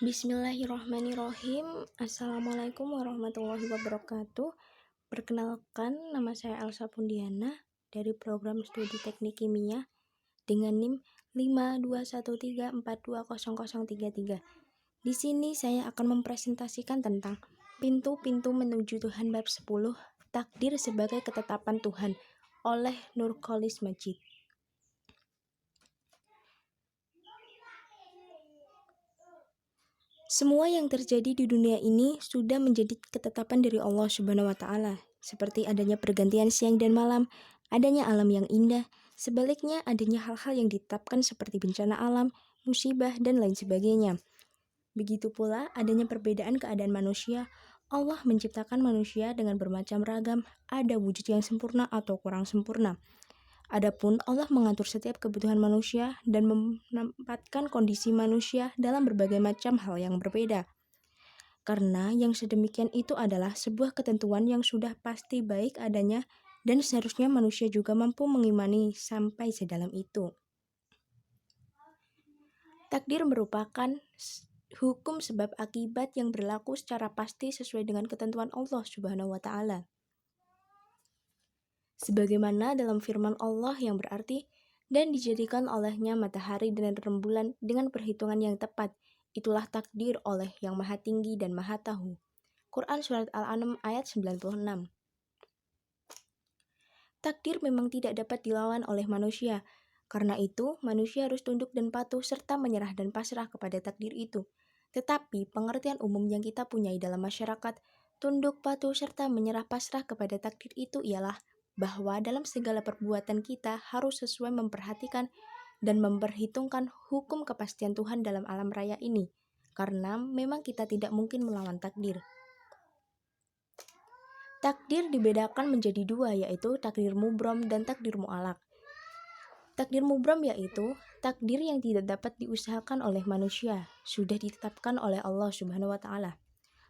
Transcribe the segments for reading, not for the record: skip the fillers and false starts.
Bismillahirrahmanirrahim. Assalamualaikum warahmatullahi wabarakatuh. Perkenalkan, nama saya Elsa Pundiana dari program studi teknik kimia dengan NIM 52134200033. Di sini saya akan mempresentasikan tentang pintu-pintu menuju Tuhan bab 10, takdir sebagai ketetapan Tuhan oleh Nurcholish Madjid. Semua yang terjadi di dunia ini sudah menjadi ketetapan dari Allah Subhanahu wa Ta'ala, seperti adanya pergantian siang dan malam, adanya alam yang indah, sebaliknya adanya hal-hal yang ditetapkan seperti bencana alam, musibah, dan lain sebagainya. Begitu pula adanya perbedaan keadaan manusia. Allah menciptakan manusia dengan bermacam ragam, ada wujud yang sempurna atau kurang sempurna. Adapun Allah mengatur setiap kebutuhan manusia dan menempatkan kondisi manusia dalam berbagai macam hal yang berbeda. Karena yang sedemikian itu adalah sebuah ketentuan yang sudah pasti baik adanya dan seharusnya manusia juga mampu mengimani sampai sedalam itu. Takdir merupakan hukum sebab akibat yang berlaku secara pasti sesuai dengan ketentuan Allah Subhanahu wa Ta'ala. Sebagaimana dalam firman Allah yang berarti, dan dijadikan olehnya matahari dan rembulan dengan perhitungan yang tepat, itulah takdir oleh yang maha tinggi dan maha tahu. Quran Surat Al-An'am ayat 96. Takdir memang tidak dapat dilawan oleh manusia, karena itu manusia harus tunduk dan patuh serta menyerah dan pasrah kepada takdir itu. Tetapi pengertian umum yang kita punyai dalam masyarakat, tunduk patuh serta menyerah pasrah kepada takdir itu ialah bahwa dalam segala perbuatan kita harus sesuai memperhatikan dan memperhitungkan hukum kepastian Tuhan dalam alam raya ini, karena memang kita tidak mungkin melawan takdir. Takdir dibedakan menjadi dua, yaitu takdir mubrom dan takdir mu'alak. Takdir mubrom yaitu takdir yang tidak dapat diusahakan oleh manusia, sudah ditetapkan oleh Allah Subhanahu wa Ta'ala.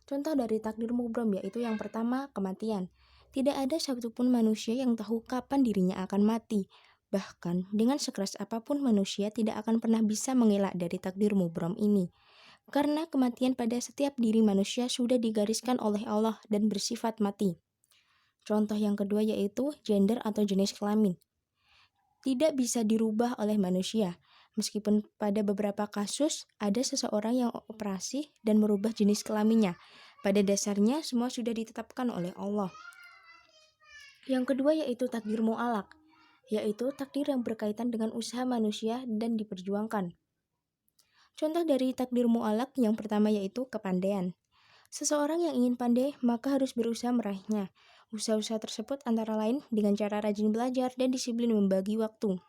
Contoh dari takdir mubrom yaitu yang pertama, kematian. Tidak ada satupun manusia yang tahu kapan dirinya akan mati. Bahkan dengan sekeras apapun manusia tidak akan pernah bisa mengelak dari takdir mubrom ini. Karena kematian pada setiap diri manusia sudah digariskan oleh Allah dan bersifat mati. Contoh yang kedua yaitu gender atau jenis kelamin. Tidak bisa dirubah oleh manusia. Meskipun pada beberapa kasus ada seseorang yang operasi dan merubah jenis kelaminnya. Pada dasarnya semua sudah ditetapkan oleh Allah. Yang kedua yaitu takdir mu'alak, yaitu takdir yang berkaitan dengan usaha manusia dan diperjuangkan. Contoh dari takdir mu'alak yang pertama yaitu kepandaian. Seseorang yang ingin pandai maka harus berusaha meraihnya. Usaha-usaha tersebut antara lain dengan cara rajin belajar dan disiplin membagi waktu.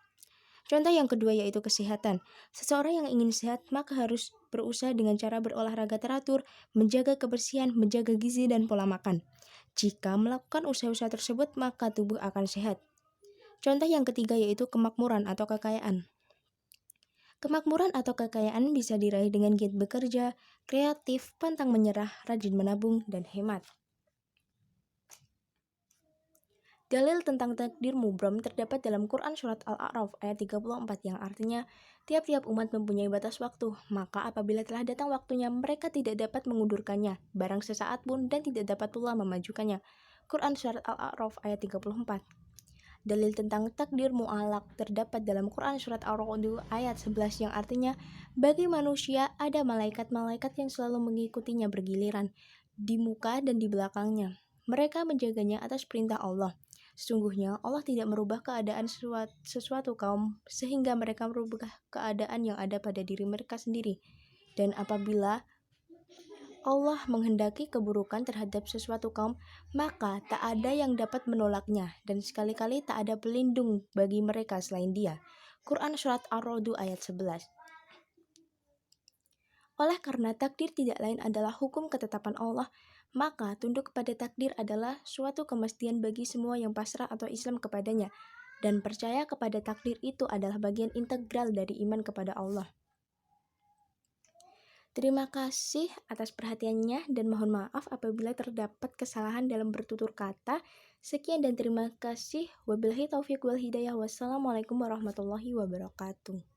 Contoh yang kedua yaitu kesehatan. Seseorang yang ingin sehat maka harus berusaha dengan cara berolahraga teratur, menjaga kebersihan, menjaga gizi dan pola makan. Jika melakukan usaha-usaha tersebut maka tubuh akan sehat. Contoh yang ketiga yaitu kemakmuran atau kekayaan. Kemakmuran atau kekayaan bisa diraih dengan giat bekerja, kreatif, pantang menyerah, rajin menabung, dan hemat. Dalil tentang takdir mubrom terdapat dalam Quran Surat Al-A'raf ayat 34 yang artinya, tiap-tiap umat mempunyai batas waktu, maka apabila telah datang waktunya mereka tidak dapat mengundurkannya, barang sesaat pun dan tidak dapat pula memajukannya. Quran Surat Al-A'raf ayat 34. Dalil tentang takdir mu'alak terdapat dalam Quran Surat Ar-Ra'd ayat 11 yang artinya, bagi manusia ada malaikat-malaikat yang selalu mengikutinya bergiliran, di muka dan di belakangnya. Mereka menjaganya atas perintah Allah. Sesungguhnya Allah tidak merubah keadaan sesuatu kaum sehingga mereka merubah keadaan yang ada pada diri mereka sendiri. Dan apabila Allah menghendaki keburukan terhadap sesuatu kaum, maka tak ada yang dapat menolaknya dan sekali-kali tak ada pelindung bagi mereka selain Dia. Quran Surat Ar-Ra'd ayat 11. Oleh karena takdir tidak lain adalah hukum ketetapan Allah, maka tunduk kepada takdir adalah suatu kemestian bagi semua yang pasrah atau Islam kepadanya, dan percaya kepada takdir itu adalah bagian integral dari iman kepada Allah. Terima kasih atas perhatiannya dan mohon maaf apabila terdapat kesalahan dalam bertutur kata. Sekian dan terima kasih. Wabillahi taufiq wal hidayah. Wassalamualaikum warahmatullahi wabarakatuh.